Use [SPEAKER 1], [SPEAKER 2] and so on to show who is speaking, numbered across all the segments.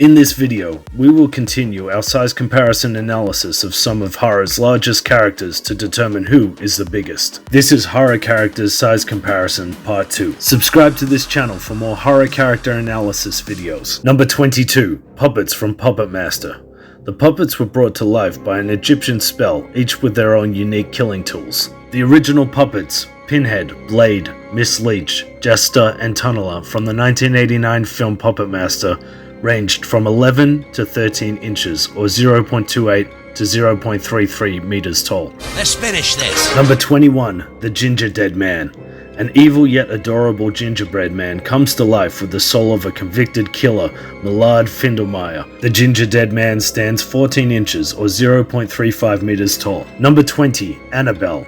[SPEAKER 1] In this video, we will continue our size comparison analysis of some of horror's largest characters to determine who is the biggest. This is Horror Characters Size Comparison Part 2. Subscribe to this channel for more horror character analysis videos. Number 22. Puppets from Puppet Master. The puppets were brought to life by an Egyptian spell, each with their own unique killing tools. The original puppets, Pinhead, Blade, Miss Leech, Jester, and Tunneler from the 1989 film Puppet Master ranged from 11 to 13 inches or 0.28 to 0.33 meters tall.
[SPEAKER 2] Let's finish this.
[SPEAKER 1] Number 21. The Ginger Dead Man. An evil yet adorable gingerbread man comes to life with the soul of a convicted killer, Millard Findelmeyer. The Ginger Dead Man stands 14 inches or 0.35 meters tall. Number 20. Annabelle.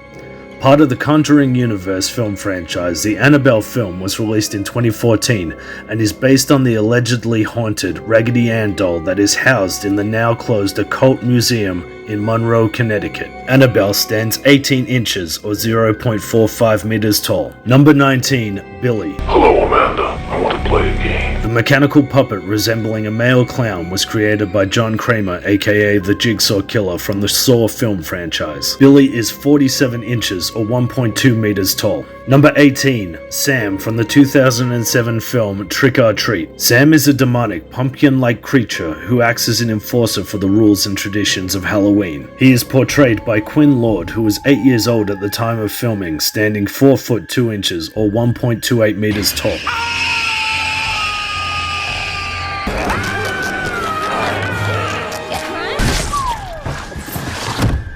[SPEAKER 1] Part of the Conjuring Universe film franchise, the Annabelle film was released in 2014 and is based on the allegedly haunted Raggedy Ann doll that is housed in the now closed Occult Museum in Monroe, Connecticut. Annabelle stands 18 inches or 0.45 meters tall. Number 19. Billy.
[SPEAKER 3] Hello, Amanda. I want to play a game.
[SPEAKER 1] The mechanical puppet resembling a male clown was created by John Kramer, aka the Jigsaw Killer from the Saw film franchise. Billy is 47 inches or 1.2 meters tall. Number 18. Sam from the 2007 film Trick or Treat. Sam is a demonic, pumpkin-like creature who acts as an enforcer for the rules and traditions of Halloween. He is portrayed by Quinn Lord, who was 8 years old at the time of filming, standing 4 foot 2 inches or 1.28 meters tall.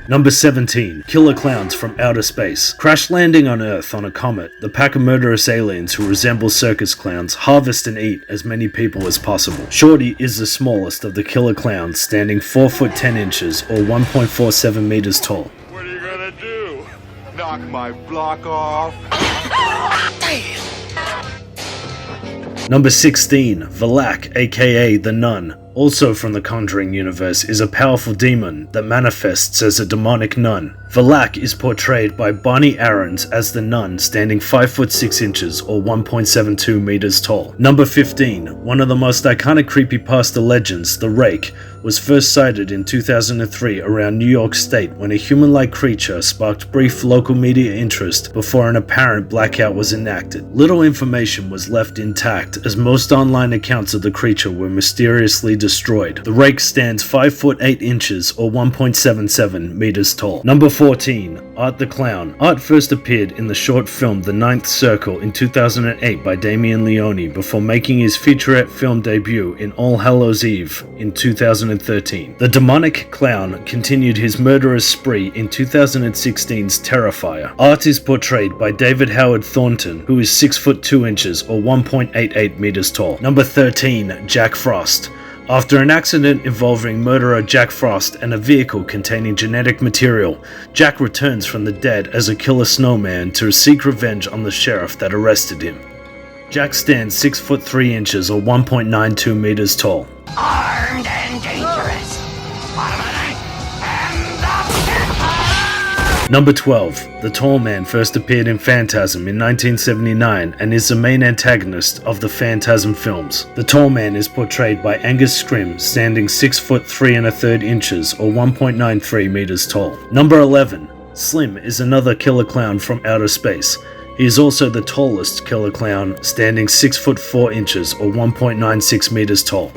[SPEAKER 1] Number 17. Killer Clowns from Outer Space. Crash landing on Earth on a comet, the pack of murderous aliens who resemble circus clowns harvest and eat as many people as possible. Shorty is the smallest of the killer clowns, standing 4 foot 10 inches or 1.47 meters tall.
[SPEAKER 4] What are you gonna do? Knock my block off?
[SPEAKER 1] Number 16. Valak, aka the Nun, also from the Conjuring universe, is a powerful demon that manifests as a demonic nun. Valak is portrayed by Bonnie Aarons as the nun, standing 5 foot 6 inches or 1.72 meters tall. Number 15. One of the most iconic creepypasta legends, the Rake, was first sighted in 2003 around New York State when a human-like creature sparked brief local media interest before an apparent blackout was enacted. Little information was left intact as most online accounts of the creature were mysteriously destroyed. The Rake stands 5 foot 8 inches or 1.77 meters tall. Number 14. Art the Clown. Art first appeared in the short film The Ninth Circle in 2008 by Damien Leone before making his featurette film debut in All Hallows Eve in 2013. The demonic clown continued his murderous spree in 2016's Terrifier. Art is portrayed by David Howard Thornton, who is 6 foot 2 inches or 1.88 meters tall. Number 13. Jack Frost. After an accident involving murderer Jack Frost and a vehicle containing genetic material, Jack returns from the dead as a killer snowman to seek revenge on the sheriff that arrested him. Jack stands 6 foot 3 inches or 1.92 meters tall.
[SPEAKER 2] Armed and dangerous.
[SPEAKER 1] Number 12. The Tall Man first appeared in Phantasm in 1979 and is the main antagonist of the Phantasm films. The Tall Man is portrayed by Angus Scrimm, standing 6 foot 3 1/3 inches or 1.93 meters tall. Number 11. Slim is another killer clown from outer space. He is also the tallest killer clown, standing 6 foot 4 inches or 1.96 meters tall.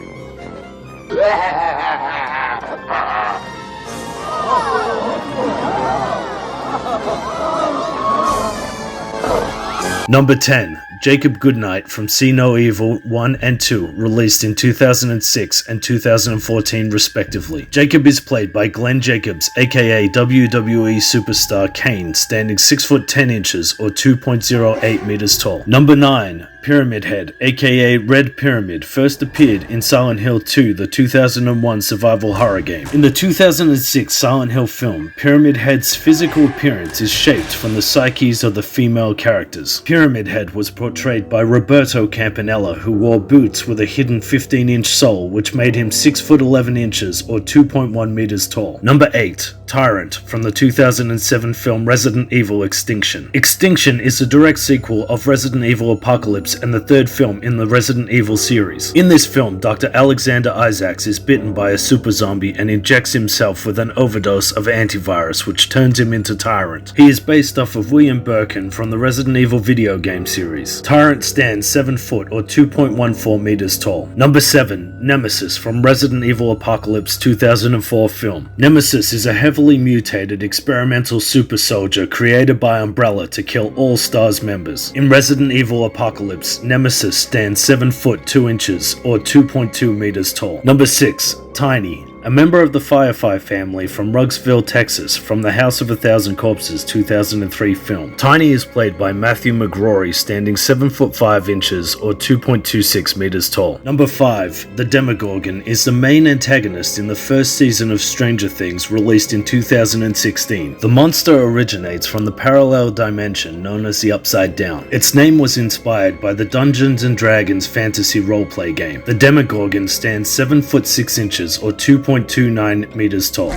[SPEAKER 1] Number 10. Jacob Goodnight from See No Evil 1 and 2, released in 2006 and 2014 respectively. Jacob is played by Glenn Jacobs, aka WWE superstar Kane, standing 6 foot 10 inches or 2.08 meters tall. Number 9. Pyramid Head, aka Red Pyramid, first appeared in Silent Hill 2, the 2001 survival horror game. In the 2006 Silent Hill film, Pyramid Head's physical appearance is shaped from the psyches of the female characters. Pyramid Head was portrayed portrayed by Roberto Campanella, who wore boots with a hidden 15-inch sole which made him 6 foot 11 inches or 2.1 meters tall. Number 8. Tyrant, from the 2007 film Resident Evil Extinction. Extinction is the direct sequel of Resident Evil Apocalypse and the third film in the Resident Evil series. In this film, Dr. Alexander Isaacs is bitten by a super zombie and injects himself with an overdose of antivirus which turns him into Tyrant. He is based off of William Birkin from the Resident Evil video game series. Tyrant stands 7 foot or 2.14 meters tall. Number 7. Nemesis, from Resident Evil Apocalypse 2004 film. Nemesis is a heavily mutated experimental super soldier created by Umbrella to kill all STARS members. In Resident Evil Apocalypse, Nemesis stands 7 foot 2 inches or 2.2 meters tall. Number 6. Tiny, a member of the Firefly family from Rugsville, Texas, from the House of a Thousand Corpses 2003 film. Tiny is played by Matthew McGrory, standing 7 foot 5 inches or 2.26 meters tall. Number 5. The Demogorgon is the main antagonist in the first season of Stranger Things, released in 2016. The monster originates from the parallel dimension known as the Upside Down. Its name was inspired by the Dungeons & Dragons fantasy roleplay game. The Demogorgon stands 7 foot 6 inches or 2.29 meters tall.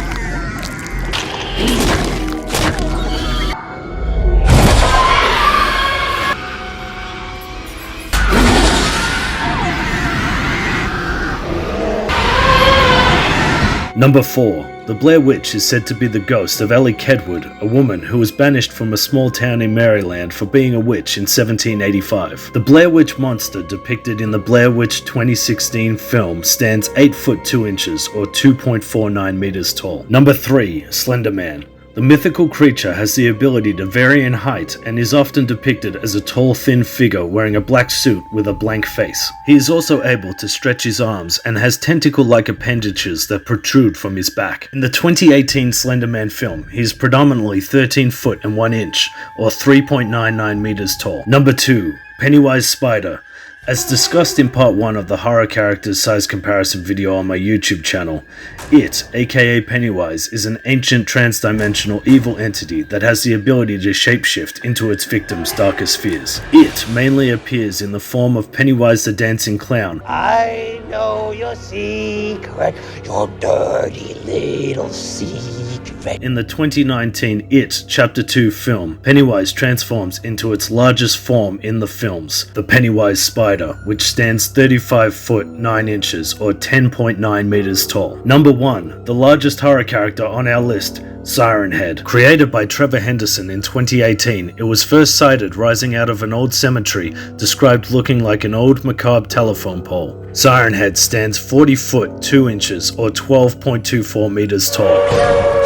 [SPEAKER 1] Number 4. The Blair Witch is said to be the ghost of Ellie Kedwood, a woman who was banished from a small town in Maryland for being a witch in 1785. The Blair Witch monster depicted in the Blair Witch 2016 film stands 8 foot 2 inches or 2.49 meters tall. Number 3. Slenderman. The mythical creature has the ability to vary in height and is often depicted as a tall, thin figure wearing a black suit with a blank face. He is also able to stretch his arms and has tentacle-like appendages that protrude from his back. In the 2018 Slenderman film, he is predominantly 13 foot and 1 inch, or 3.99 meters tall. Number 2. Pennywise Spider. As discussed in part 1 of the horror characters size comparison video on my YouTube channel, it, aka Pennywise, is an ancient trans-dimensional evil entity that has the ability to shapeshift into its victims' darkest fears. It mainly appears in the form of Pennywise the Dancing Clown.
[SPEAKER 2] I know your secret, your dirty little secret.
[SPEAKER 1] In the 2019 It Chapter 2 film, Pennywise transforms into its largest form in the films, the Pennywise Spider, which stands 35 foot 9 inches or 10.9 meters tall. Number 1. The largest horror character on our list, Sirenhead. Created by Trevor Henderson in 2018, it was first sighted rising out of an old cemetery, described looking like an old macabre telephone pole. Sirenhead stands 40 foot 2 inches or 12.24 meters tall.